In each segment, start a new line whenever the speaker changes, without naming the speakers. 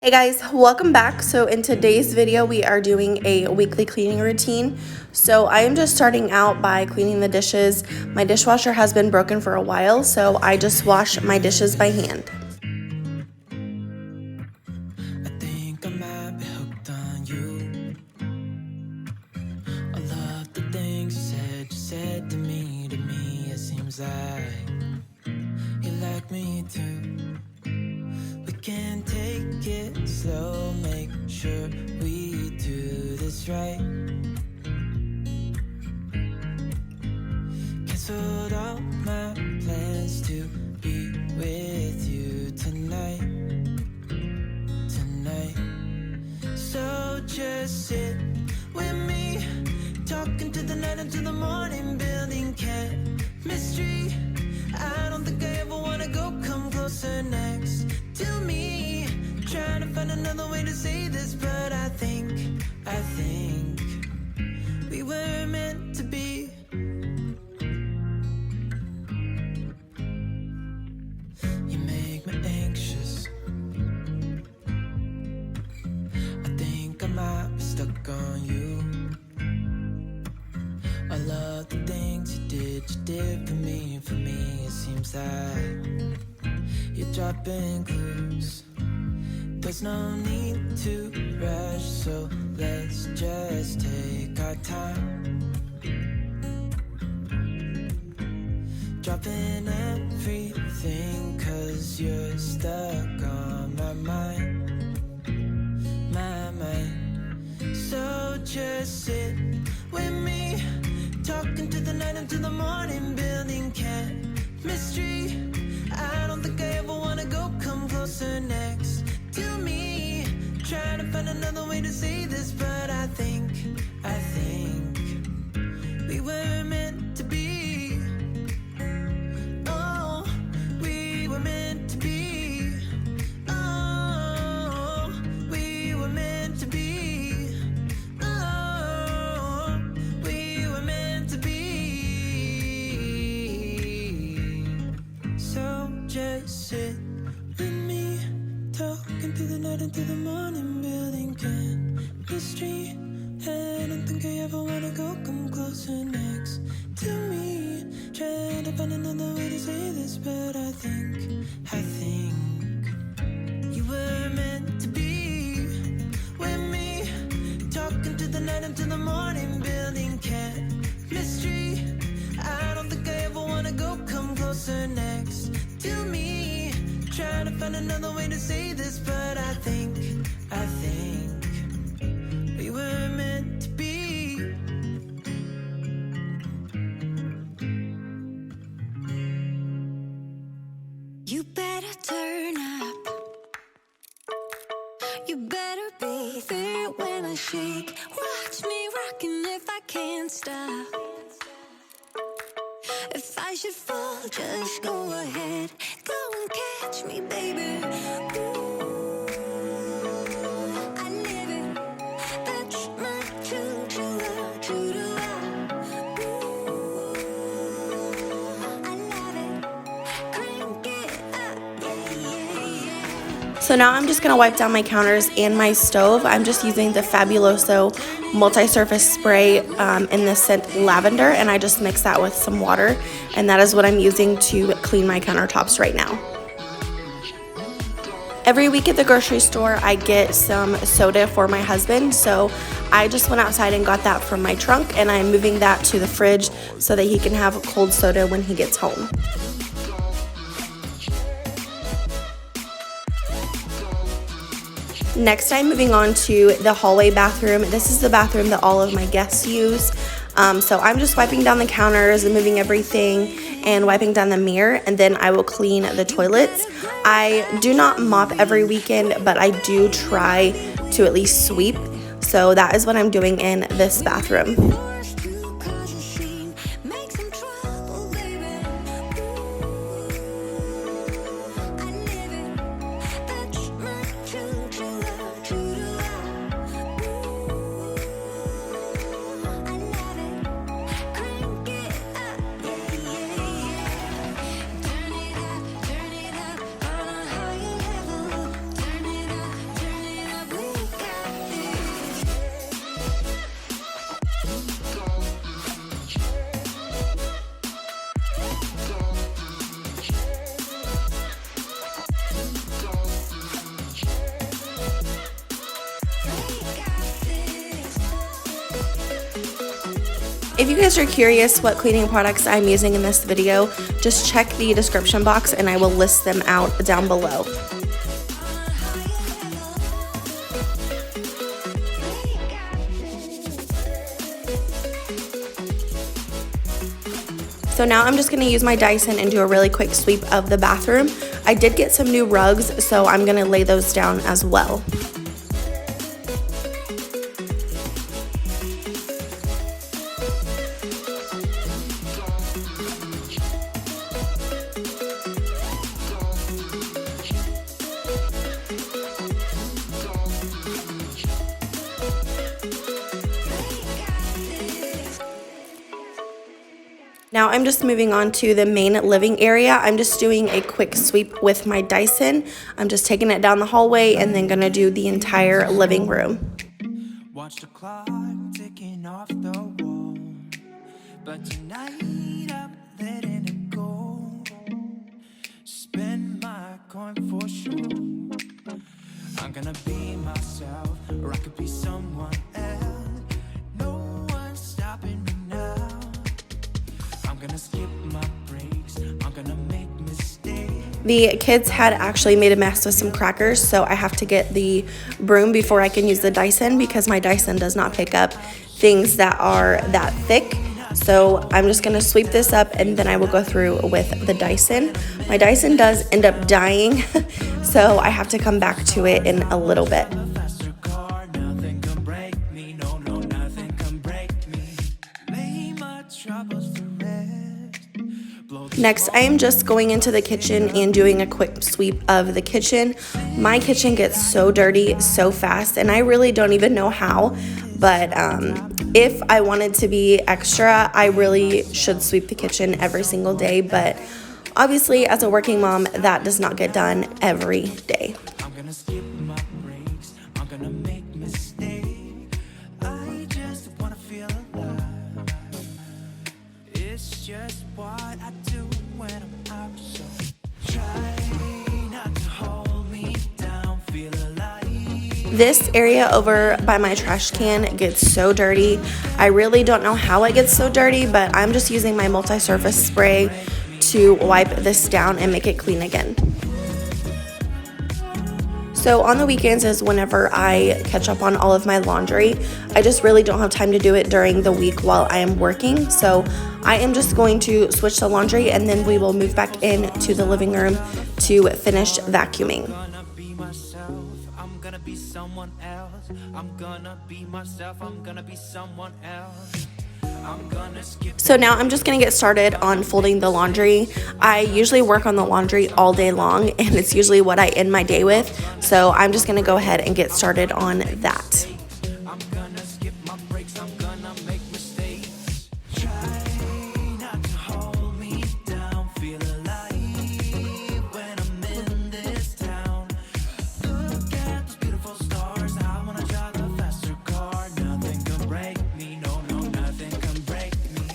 Hey guys, welcome back. So in today's video, we are doing a weekly cleaning routine. So I am just starting out by cleaning the dishes. My dishwasher has been broken for a while, so I just wash my dishes by hand.
I think I might be hooked on you. All of the things you said to me, it seems like you like me too. We can take it slow, make sure we do this right. Canceled all my plans to be with you tonight. So just sit with me, talking to the night until the morning, building chemistry. I don't think I ever wanna go, come closer next to me. Trying to find another way to say this, but I think we were meant to be. You make me anxious. I think I might be stuck on you. I love the things you did for me, it seems like you're dropping clues. There's no need to rush, so let's just take our time. Dropping everything, 'cause you're stuck on my mind. So just sit with me, talking to the night until the morning, building chemistry. I don't think I ever wanna go, come closer next to me. Trying to find another way to say this, but I think we were meant to be. Oh, we were meant to be. Oh, we were meant to be. Oh, we were meant to be. So just sit with me, talking to the night until the morning, building chemistry. I don't think I ever wanna go, come closer next to me. Trying to find another way to say this, but I think you were meant to be with me, talking to the night until the morning, building chemistry. I don't think I ever wanna go, come closer next to me. Trying to find another way to say this, but I think we were meant to be.
You better turn up. You better be there when I shake. Watch me rocking if I can't stop. If I should fall, just go ahead. Go and catch me, baby. Ooh, I live it. That's my true love, true to love. Ooh, I love it. Crank it up, yeah.
So now I'm just gonna wipe down my counters and my stove. I'm just using the Fabuloso Multisurface spray in the scent Lavender, and I just mix that with some water, and that is what I'm using to clean my countertops right now. Every week at the grocery store, I get some soda for my husband, so I just went outside and got that from my trunk, and I'm moving that to the fridge so that he can have a cold soda when he gets home. Next, I'm moving on to the hallway bathroom. This is the bathroom that all of my guests use. So I'm just wiping down the counters and moving everything and wiping down the mirror, and then I will clean the toilets. I do not mop every weekend, but I do try to at least sweep. So that is what I'm doing in this bathroom.
Turn it up on a higher level. Turn it up.
If you guys are curious what cleaning products I'm using in this video, just check the description box and I will list them out down below. So now I'm just going to use my Dyson and do a really quick sweep of the bathroom. I did get some new rugs, so I'm going to lay those down as well. Now I'm just moving on to the main living area. I'm just doing a quick sweep with my Dyson. I'm just taking it down the hallway and then gonna do the entire living room.
Watch the clock ticking off the wall, but tonight I'm letting it go. Spend my coin for sure. I'm gonna be myself, or I could be someone else. No one's stopping me now. I'm gonna skip my breaks. I'm gonna make mistakes.
The kids had actually made a mess with some crackers, so I have to get the broom before I can use the Dyson because my Dyson does not pick up things that are that thick. So I'm just gonna sweep this up and then I will go through with the Dyson. My Dyson does end up dying, so I have to come back to it in a little bit. Next, I am just going into the kitchen and doing a quick sweep of the kitchen. My kitchen gets so dirty so fast, and I really don't even know how, but if I wanted to be extra, I really should sweep the kitchen every single day, but obviously, as a working mom, that does not get done every day.
I'm gonna skip my breaks. I'm gonna make mistakes. I just wanna feel alive. It's just what I do when I'm out. So try not to hold me down. Feel alive.
This area over by my trash can gets so dirty. I really don't know how it gets so dirty, but I'm just using my Multisurface spray to wipe this down and make it clean again. So on the weekends is whenever I catch up on all of my laundry. I just really don't have time to do it during the week while I am working. So I am just going to switch the laundry and then we will move back into the living room to finish vacuuming.
I'm gonna be someone else. I'm gonna be myself. I'm gonna be someone else. I'm gonna skip.
So now I'm just gonna get started on folding the laundry. I usually work on the laundry all day long and it's usually what I end my day with. So I'm just gonna go ahead and get started on that.
I'm gonna skip my breaks. I'm gonna make mistakes. Try not to hold me down. Feel alive when I'm in this town. Look at those beautiful stars. I wanna drive a faster car. Nothing can break me. No, nothing can break me.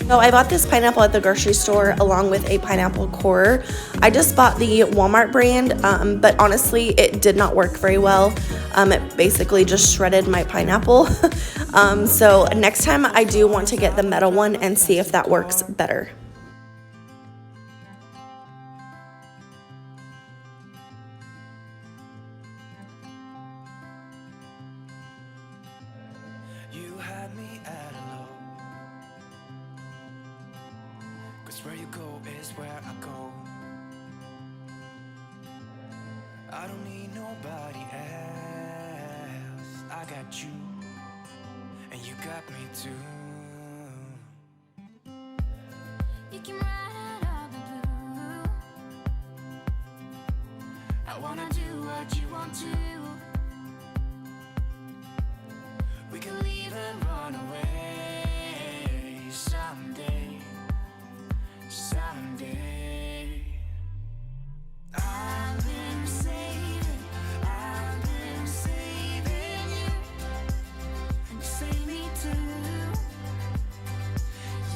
So I bought this pineapple at the grocery store along with a pineapple core. I just bought the Walmart brand, but honestly, it did not work very well. It basically just shredded my pineapple. So next time I do want to get the metal one and see if that works better.
You had me at a low, 'cause where you go is where I go. I don't need nobody else. I got you, and you got me too.
You can ride out of the blue.
I wanna do what you want to. We can leave and run away someday, someday.
I've been saving you, and you save me too.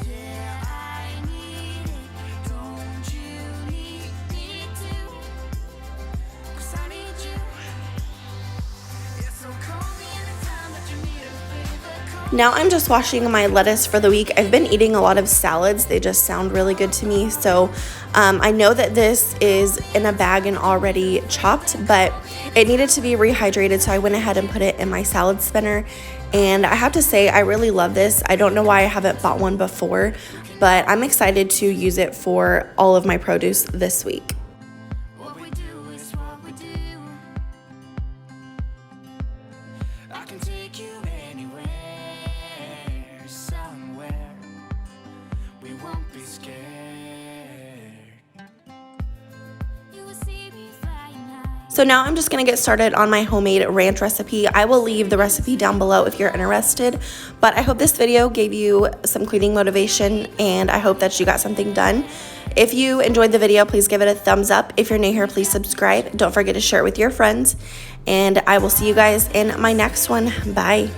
Yeah, I need it. Don't you need me too? 'Cause I need you.
Now I'm just washing my lettuce for the week. I've been eating a lot of salads. They just sound really good to me. So I know that this is in a bag and already chopped, but it needed to be rehydrated. So I went ahead and put it in my salad spinner. And I have to say, I really love this. I don't know why I haven't bought one before, but I'm excited to use it for all of my produce this week.
What we do is what we do. I can take you anywhere, somewhere. We won't be scared. You will see me flying high.
So now I'm just going to get started on my homemade ranch recipe. I will leave the recipe down below if you're interested, but I hope this video gave you some cleaning motivation and I hope that you got something done. If you enjoyed the video, please give it a thumbs up. If you're new here, please subscribe. Don't forget to share it with your friends, and I will see you guys in my next one. Bye.